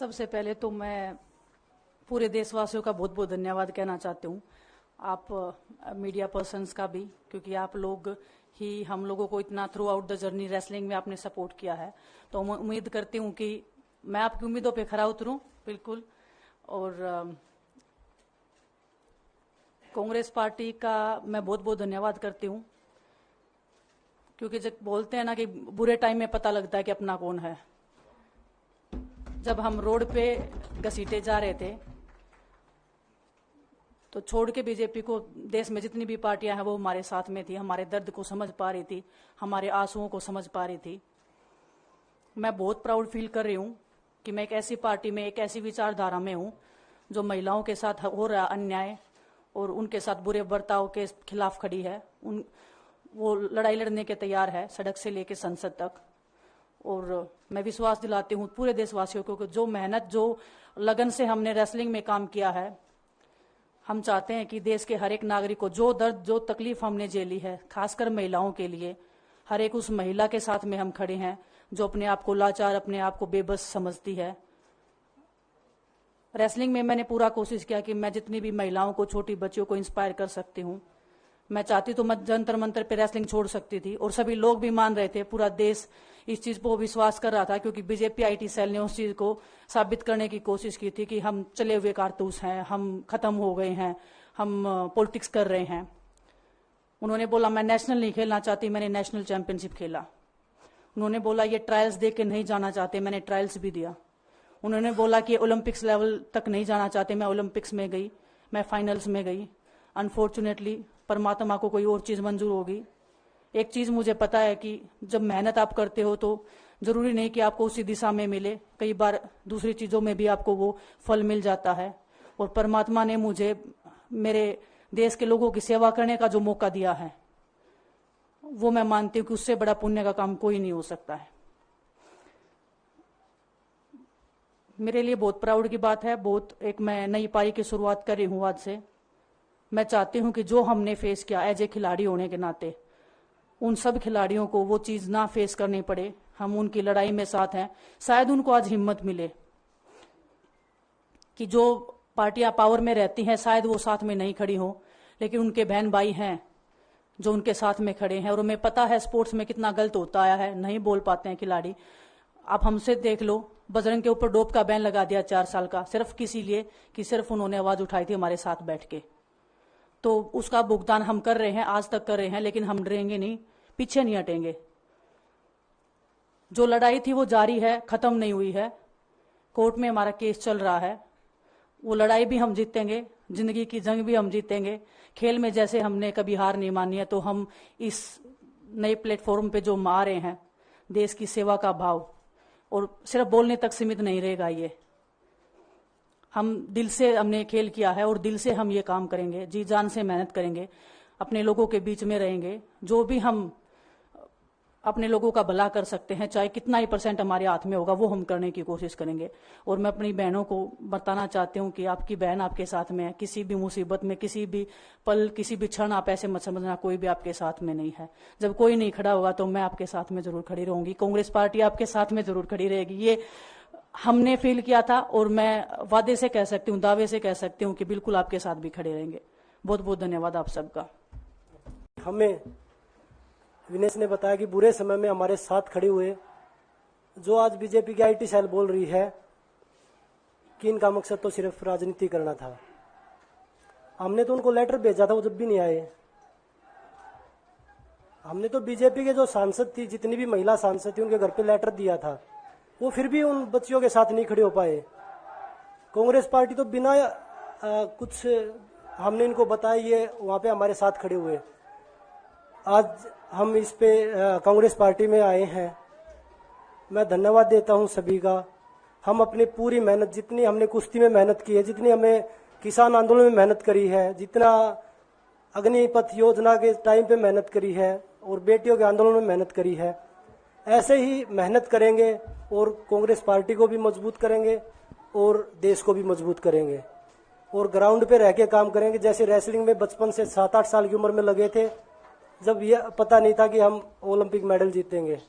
सबसे पहले तो मैं पूरे देशवासियों का बहुत बहुत धन्यवाद कहना चाहती हूँ, आप मीडिया पर्सन्स का भी, क्योंकि आप लोग ही हम लोगों को इतना through out the journey wrestling में आपने सपोर्ट किया है। तो मैं उम्मीद करती हूँ कि मैं आपकी उम्मीदों पे खरा उतरूँ बिल्कुल। और कांग्रेस पार्टी का मैं बहुत बहुत धन्यवाद करती हूँ, क्योंकि जब बोलते हैं ना कि बुरे टाइम में पता लगता है कि अपना कौन है। जब हम रोड पे घसीटे जा रहे थे तो छोड़ के बीजेपी को देश में जितनी भी पार्टियां हैं वो हमारे साथ में थी, हमारे दर्द को समझ पा रही थी, हमारे आंसुओं को समझ पा रही थी। मैं बहुत प्राउड फील कर रही हूँ कि मैं एक ऐसी पार्टी में, एक ऐसी विचारधारा में हूँ जो महिलाओं के साथ हो रहा अन्याय और उनके साथ बुरे बर्ताव के खिलाफ खड़ी है। वो लड़ाई लड़ने के तैयार है, सड़क से लेकर संसद तक। और मैं विश्वास दिलाती हूँ पूरे देशवासियों को कि जो मेहनत, जो लगन से हमने रेसलिंग में काम किया है, हम चाहते हैं कि देश के हर एक नागरिक को जो दर्द, जो तकलीफ हमने झेली है, खासकर महिलाओं के लिए, हर एक उस महिला के साथ में हम खड़े हैं जो अपने आप को लाचार, अपने आप को बेबस समझती है। रेसलिंग में मैंने पूरा कोशिश किया कि मैं जितनी भी महिलाओं को, छोटी बच्चियों को इंस्पायर कर सकती हूँ। मैं चाहती तो मैं जंतर मंतर पे रेसलिंग छोड़ सकती थी, और सभी लोग भी मान रहे थे, पूरा देश इस चीज को विश्वास कर रहा था, क्योंकि बीजेपी आईटी सेल ने उस चीज को साबित करने की कोशिश की थी कि हम चले हुए कारतूस हैं, हम खत्म हो गए हैं, हम पॉलिटिक्स कर रहे हैं। उन्होंने बोला मैं नेशनल नहीं खेलना चाहती, मैंने नेशनल चैंपियनशिप खेला। उन्होंने बोला ये ट्रायल्स दे के नहीं जाना चाहते, मैंने ट्रायल्स भी दिया। उन्होंने बोला कि ओलंपिक्स लेवल तक नहीं जाना चाहते, मैं ओलंपिक्स में गई, मैं फाइनल्स में गई। अनफॉर्चुनेटली परमात्मा को कोई और चीज मंजूर होगी। एक चीज मुझे पता है कि जब मेहनत आप करते हो तो जरूरी नहीं कि आपको उसी दिशा में मिले, कई बार दूसरी चीजों में भी आपको वो फल मिल जाता है। और परमात्मा ने मुझे मेरे देश के लोगों की सेवा करने का जो मौका दिया है, वो मैं मानती हूँ कि उससे बड़ा पुण्य का काम कोई नहीं हो सकता है। मेरे लिए बहुत प्राउड की बात है। बहुत एक मैं नई पारी की शुरुआत कर रही हूँ आज से। मैं चाहती हूं कि जो हमने फेस किया एज ए खिलाड़ी होने के नाते, उन सब खिलाड़ियों को वो चीज ना फेस करनी पड़े। हम उनकी लड़ाई में साथ हैं। शायद उनको आज हिम्मत मिले कि जो पार्टियां पावर में रहती हैं शायद वो साथ में नहीं खड़ी हो, लेकिन उनके बहन भाई हैं जो उनके साथ में खड़े हैं। और उन्हें पता है स्पोर्ट्स में कितना गलत होता आया है, नहीं बोल पाते हैं खिलाड़ी। आप हमसे देख लो, बजरंग के ऊपर डोप का बैन लगा दिया 4 साल का, सिर्फ किसी लिए कि सिर्फ उन्होंने आवाज उठाई थी हमारे साथ बैठ के। तो उसका भुगतान हम कर रहे हैं, आज तक कर रहे हैं, लेकिन हम डरेंगे नहीं, पीछे नहीं हटेंगे। जो लड़ाई थी वो जारी है, खत्म नहीं हुई है। कोर्ट में हमारा केस चल रहा है, वो लड़ाई भी हम जीतेंगे, जिंदगी की जंग भी हम जीतेंगे। खेल में जैसे हमने कभी हार नहीं मानी है, तो हम इस नए प्लेटफॉर्म पे जो आ रहे हैं, देश की सेवा का भाव, और सिर्फ बोलने तक सीमित नहीं रहेगा ये। हम दिल से हमने खेल किया है और दिल से हम ये काम करेंगे, जी जान से मेहनत करेंगे, अपने लोगों के बीच में रहेंगे। जो भी हम अपने लोगों का भला कर सकते हैं, चाहे कितना ही % हमारे हाथ में होगा, वो हम करने की कोशिश करेंगे। और मैं अपनी बहनों को बताना चाहती हूँ कि आपकी बहन आपके साथ में है। किसी भी मुसीबत में, किसी भी पल, किसी भी क्षण आप ऐसे मत समझना कोई भी आपके साथ में नहीं है। जब कोई नहीं खड़ा होगा तो मैं आपके साथ में जरूर खड़ी रहूंगी, कांग्रेस पार्टी आपके साथ में जरूर खड़ी रहेगी। ये हमने फील किया था और मैं वादे से कह सकती हूँ, दावे से कह सकती हूँ कि बिल्कुल आपके साथ भी खड़े रहेंगे। बहुत बहुत धन्यवाद आप सबका। हमें विनेश ने बताया कि बुरे समय में हमारे साथ खड़े हुए। जो आज बीजेपी की आईटी सेल बोल रही है कि इनका मकसद तो सिर्फ राजनीति करना था, हमने तो उनको लेटर भेजा था, वो जब भी नहीं आए। हमने तो बीजेपी के जो सांसद थी, जितनी भी महिला सांसद थी, उनके घर पे लेटर दिया था, वो फिर भी उन बच्चियों के साथ नहीं खड़े हो पाए। कांग्रेस पार्टी तो बिना कुछ हमने इनको बताया, ये वहां पे हमारे साथ खड़े हुए। आज हम इस पे कांग्रेस पार्टी में आए हैं। मैं धन्यवाद देता हूं सभी का। हम अपनी पूरी मेहनत, जितनी हमने कुश्ती में मेहनत की है, जितनी हमें किसान आंदोलन में मेहनत करी है, जितना अग्निपथ योजना के टाइम पे मेहनत करी है और बेटियों के आंदोलन में मेहनत करी है, ऐसे ही मेहनत करेंगे और कांग्रेस पार्टी को भी मजबूत करेंगे और देश को भी मजबूत करेंगे। और ग्राउंड पे रह के काम करेंगे। जैसे रेसलिंग में बचपन से 7-8 साल की उम्र में लगे थे, जब यह पता नहीं था कि हम ओलंपिक मेडल जीतेंगे,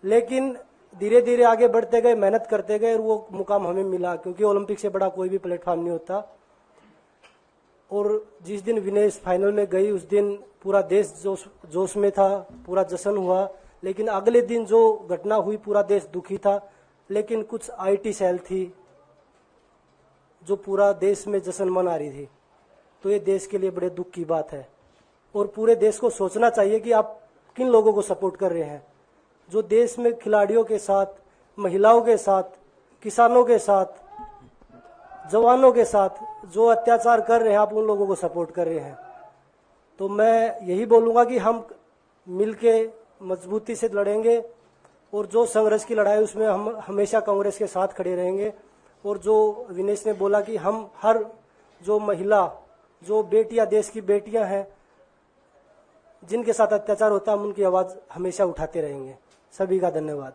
लेकिन धीरे धीरे आगे बढ़ते गए, मेहनत करते गए और वो मुकाम हमें मिला, क्योंकि ओलंपिक से बड़ा कोई भी प्लेटफॉर्म नहीं होता। और जिस दिन विनेश फाइनल में गई उस दिन पूरा देश जोश में था, पूरा जश्न हुआ। लेकिन अगले दिन जो घटना हुई पूरा देश दुखी था। लेकिन कुछ आईटी सेल थी जो पूरा देश में जश्न मना रही थी, तो ये देश के लिए बड़े दुख की बात है। और पूरे देश को सोचना चाहिए कि आप किन लोगों को सपोर्ट कर रहे हैं। जो देश में खिलाड़ियों के साथ, महिलाओं के साथ, किसानों के साथ, जवानों के साथ जो अत्याचार कर रहे हैं, आप उन लोगों को सपोर्ट कर रहे हैं। तो मैं यही बोलूँगा कि हम मिलके मजबूती से लड़ेंगे और जो संघर्ष की लड़ाई उसमें हम हमेशा कांग्रेस के साथ खड़े रहेंगे। और जो विनेश ने बोला कि हम हर जो महिला, जो बेटियां, देश की बेटियां हैं जिनके साथ अत्याचार होता है, हम उनकी आवाज़ हमेशा उठाते रहेंगे। सभी का धन्यवाद।